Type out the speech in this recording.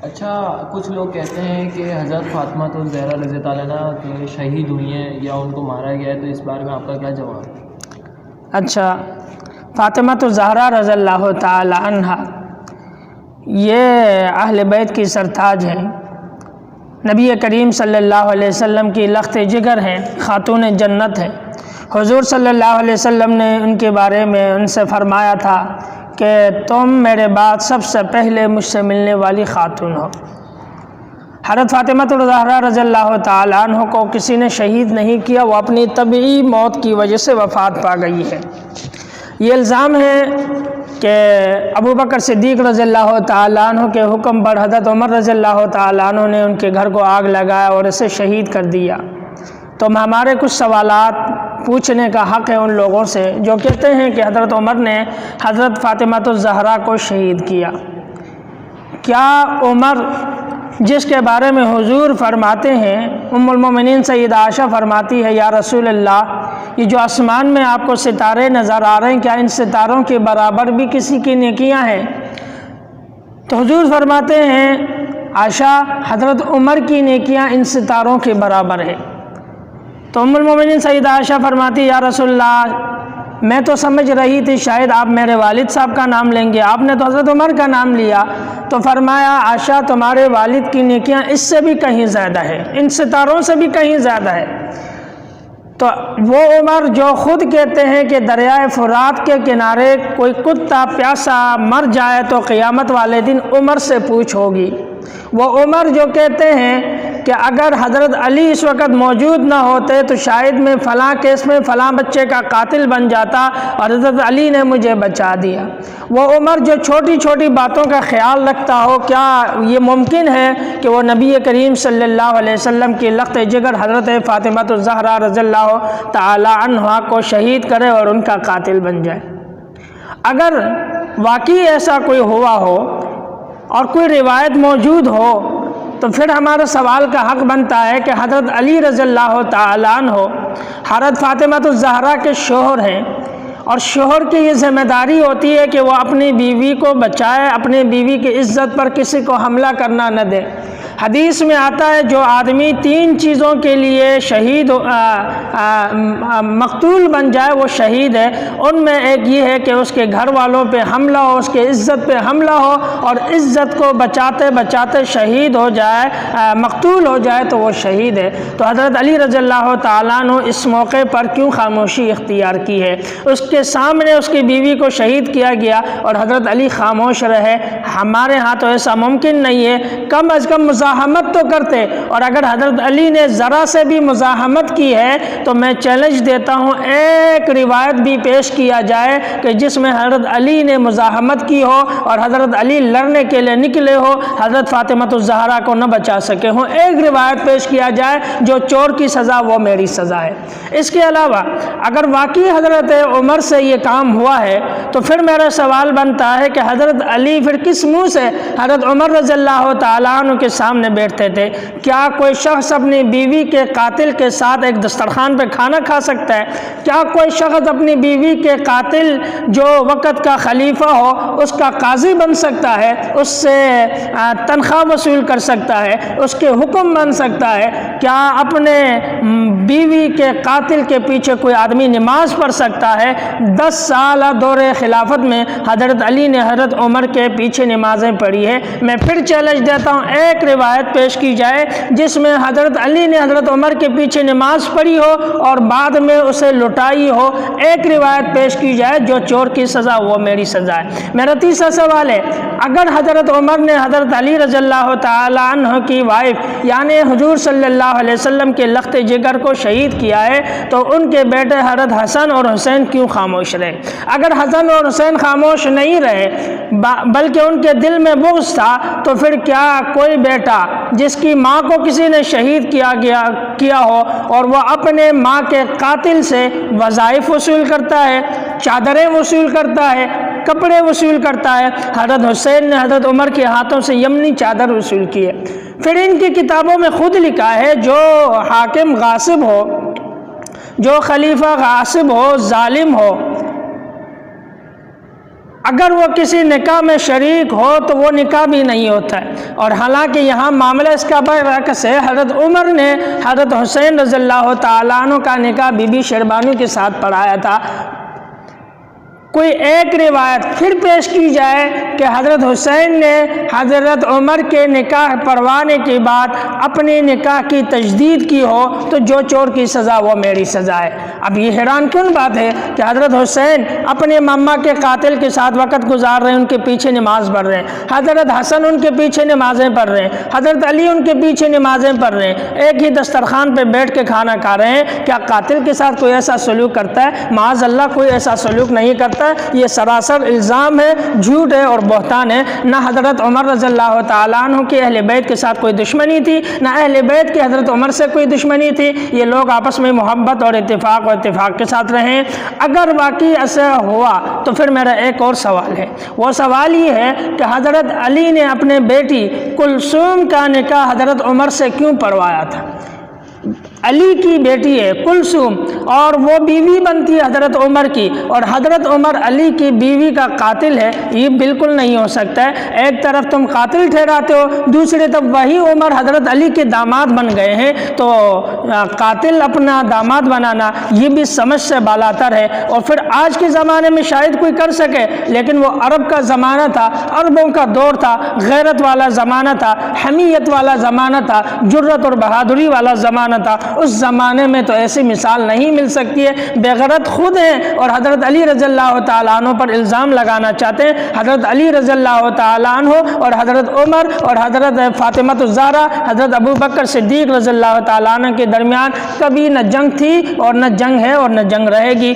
اچھا، کچھ لوگ کہتے ہیں کہ حضرت فاطمہ الزہرا رضی اللہ تعالیٰ عنہا کہ شہید ہوئی ہیں یا ان کو مارا گیا ہے، تو اس بارے میں آپ کا کیا جواب ہے؟ اچھا، فاطمہ الزہرا رضی اللہ تعالی عنہا یہ اہل بیت کی سرتاج ہیں، نبی کریم صلی اللہ علیہ وسلم کی لخت جگر ہیں، خاتون جنت ہیں۔ حضور صلی اللہ علیہ وسلم نے ان کے بارے میں ان سے فرمایا تھا کہ تم میرے بعد سب سے پہلے مجھ سے ملنے والی خاتون ہو۔ حضرت فاطمہ الزہرا رضی اللہ تعالی عنہ کو کسی نے شہید نہیں کیا، وہ اپنی طبعی موت کی وجہ سے وفات پا گئی ہے۔ یہ الزام ہے کہ ابو بکر صدیق رضی اللہ تعالیٰ عنہ کے حکم پر حضرت عمر رضی اللہ تعالیٰ عنہ نے ان کے گھر کو آگ لگایا اور اسے شہید کر دیا۔ تو ہمارے کچھ سوالات پوچھنے کا حق ہے ان لوگوں سے جو کہتے ہیں کہ حضرت عمر نے حضرت فاطمہ الزہرا کو شہید کیا۔ کیا عمر، جس کے بارے میں حضور فرماتے ہیں، ام المومنین سیدہ عائشہ فرماتی ہے، یا رسول اللہ، یہ جو آسمان میں آپ کو ستارے نظر آ رہے ہیں، کیا ان ستاروں کے برابر بھی کسی کی نیکیاں ہیں؟ تو حضور فرماتے ہیں، عائشہ، حضرت عمر کی نیکیاں ان ستاروں کے برابر ہے۔ تو ام المومنین سیدہ عائشہ فرماتی، یا رسول اللہ، میں تو سمجھ رہی تھی شاید آپ میرے والد صاحب کا نام لیں گے، آپ نے تو حضرت عمر کا نام لیا۔ تو فرمایا، عائشہ، تمہارے والد کی نیکیاں اس سے بھی کہیں زیادہ ہے، ان ستاروں سے بھی کہیں زیادہ ہے۔ تو وہ عمر جو خود کہتے ہیں کہ دریائے فرات کے کنارے کوئی کتا پیاسا مر جائے تو قیامت والے دن عمر سے پوچھ ہوگی، وہ عمر جو کہتے ہیں کہ اگر حضرت علی اس وقت موجود نہ ہوتے تو شاید میں فلاں کیس میں فلاں بچے کا قاتل بن جاتا اور حضرت علی نے مجھے بچا دیا، وہ عمر جو چھوٹی چھوٹی باتوں کا خیال رکھتا ہو، کیا یہ ممکن ہے کہ وہ نبی کریم صلی اللہ علیہ وسلم کی لخت جگر حضرت فاطمہ الزہرا رضی اللہ تعالی عنہا کو شہید کرے اور ان کا قاتل بن جائے؟ اگر واقعی ایسا کوئی ہوا ہو اور کوئی روایت موجود ہو تو پھر ہمارا سوال کا حق بنتا ہے کہ حضرت علی رضی اللہ تعالیٰ عنہ حضرت فاطمہ الزہرا کے شوہر ہیں، اور شوہر کی یہ ذمہ داری ہوتی ہے کہ وہ اپنی بیوی کو بچائے، اپنی بیوی کی عزت پر کسی کو حملہ کرنا نہ دے۔ حدیث میں آتا ہے جو آدمی تین چیزوں کے لیے شہید مقتول بن جائے وہ شہید ہے، ان میں ایک یہ ہے کہ اس کے گھر والوں پہ حملہ ہو، اس کے عزت پہ حملہ ہو اور عزت کو بچاتے بچاتے شہید ہو جائے، مقتول ہو جائے تو وہ شہید ہے۔ تو حضرت علی رضی اللہ تعالیٰ عنہ اس موقع پر کیوں خاموشی اختیار کی ہے؟ اس کے سامنے اس کی بیوی کو شہید کیا گیا اور حضرت علی خاموش رہے۔ ہمارے ہاں تو ایسا ممکن نہیں ہے، کم از کم مزاحمت تو کرتے، اور اگر حضرت علی نے ذرا سے بھی مزاحمت کی ہے تو میں چیلنج دیتا ہوں ایک روایت بھی پیش کیا جائے کہ جس میں حضرت علی نے مزاحمت کی ہو اور حضرت علی لڑنے کے لیے نکلے ہو، حضرت فاطمہ الزہرا کو نہ بچا سکے ہوں۔ ایک روایت پیش کیا جائے، جو چور کی سزا وہ میری سزا ہے۔ اس کے علاوہ اگر واقعی حضرت عمر سے یہ کام ہوا ہے تو پھر میرا سوال بنتا ہے کہ حضرت علی پھر کس منہ سے حضرت عمر رضی اللہ تعالیٰ عنہ کے سامنے بیٹھتے تھے؟ کیا کوئی شخص اپنی بیوی کے قاتل کے ساتھ ایک دسترخوان پہ کھانا کھا سکتا ہے؟ کیا کوئی شخص اپنی بیوی کے قاتل جو وقت کا خلیفہ ہو اس کا قاضی بن سکتا ہے، اس سے تنخواہ وصول کر سکتا ہے، اس کے حکم بن سکتا ہے؟ کیا اپنے بیوی کے قاتل کے پیچھے کوئی آدمی نماز پڑھ سکتا ہے؟ 10 سالہ دور خلافت میں حضرت علی نے حضرت عمر کے پیچھے نمازیں پڑھی ہے۔ میں پھر چیلنج دیتا ہوں ایک روایت پیش کی جائے جس میں حضرت علی نے حضرت عمر کے پیچھے نماز پڑھی ہو اور بعد میں اسے لٹائی ہو۔ ایک روایت پیش کی جائے، جو چور کی سزا وہ میری سزا ہے۔ میرا تیسرا سوال ہے، اگر حضرت عمر نے حضرت علی رضی اللہ تعالی عنہ کی وائف یعنی حضور صلی اللہ علیہ وسلم کے لخت جگر کو شہید کیا ہے تو ان کے بیٹے حضرت حسن اور حسین کیوں خاموش رہے؟ اگر حسن اور حسین خاموش نہیں رہے بلکہ ان کے دل میں بغض تھا تو پھر کیا کوئی بیٹا جس کی ماں کو کسی نے شہید کیا ہو اور وہ اپنے ماں کے قاتل سے وظائف وصول کرتا ہے، چادریں وصول کرتا ہے، کپڑے وصول کرتا ہے؟ حضرت حسین نے حضرت عمر کے ہاتھوں سے یمنی چادر وصول کی ہے۔ پھر ان کی کتابوں میں خود لکھا ہے جو حاکم غاصب ہو، جو خلیفہ غاصب ہو، ظالم ہو، اگر وہ کسی نکاح میں شریک ہو تو وہ نکاح بھی نہیں ہوتا ہے۔ اور حالانکہ یہاں معاملہ اس کا برعکس ہے، حضرت عمر نے حضرت حسین رضی اللہ تعالیٰ عنہ کا نکاح بی بی شیربانو کے ساتھ پڑھایا تھا۔ کوئی ایک روایت پھر پیش کی جائے کہ حضرت حسین نے حضرت عمر کے نکاح پڑھوانے کے بعد اپنے نکاح کی تجدید کی ہو تو جو چور کی سزا وہ میری سزا ہے۔ اب یہ حیران کن بات ہے کہ حضرت حسین اپنے ماما کے قاتل کے ساتھ وقت گزار رہے ہیں، ان کے پیچھے نماز پڑھ رہے ہیں، حضرت حسن ان کے پیچھے نمازیں پڑھ رہے ہیں، حضرت علی ان کے پیچھے نمازیں پڑھ رہے ہیں، ایک ہی دسترخوان پہ بیٹھ کے کھانا کھا رہے ہیں۔ کیا قاتل کے ساتھ کوئی ایسا سلوک کرتا ہے؟ معاذ اللہ کوئی ایسا سلوک نہیں کرتا۔ یہ سراسر الزام ہے، جھوٹ ہے اور بہتان ہے۔ نہ حضرت عمر رضی اللہ تعالیٰ عنہ کے اہل بیت کے ساتھ کوئی دشمنی تھی، نہ اہل بیت کی حضرت عمر سے کوئی دشمنی تھی۔ یہ لوگ آپس میں محبت اور اتفاق کے ساتھ رہیں۔ اگر واقعی ایسا ہوا تو پھر میرا ایک اور سوال ہے، وہ سوال یہ ہے کہ حضرت علی نے اپنے بیٹی کلثوم کا نکاح حضرت عمر سے کیوں پڑھوایا تھا؟ علی کی بیٹی ہے کلثوم اور وہ بیوی بنتی ہے حضرت عمر کی، اور حضرت عمر علی کی بیوی کا قاتل ہے، یہ بالکل نہیں ہو سکتا ہے۔ ایک طرف تم قاتل ٹھہراتے ہو، دوسری طرف وہی عمر حضرت علی کے داماد بن گئے ہیں، تو قاتل اپنا داماد بنانا یہ بھی سمجھ سے بالاتر ہے۔ اور پھر آج کے زمانے میں شاید کوئی کر سکے، لیکن وہ عرب کا زمانہ تھا، عربوں کا دور تھا، غیرت والا زمانہ تھا، حمیت والا زمانہ تھا، جرت اور بہادری والا زمانہ تھا۔ اس زمانے میں تو ایسی مثال نہیں مل سکتی ہے۔ بے غیرت خود ہیں اور حضرت علی رضی اللہ تعالیٰ عنہ پر الزام لگانا چاہتے ہیں۔ حضرت علی رضی اللہ تعالیٰ عنہ اور حضرت عمر اور حضرت فاطمہ الزہرا، حضرت ابو بکر صدیق رضی اللہ تعالیٰ عنہ کے درمیان کبھی نہ جنگ تھی اور نہ جنگ ہے اور نہ جنگ رہے گی۔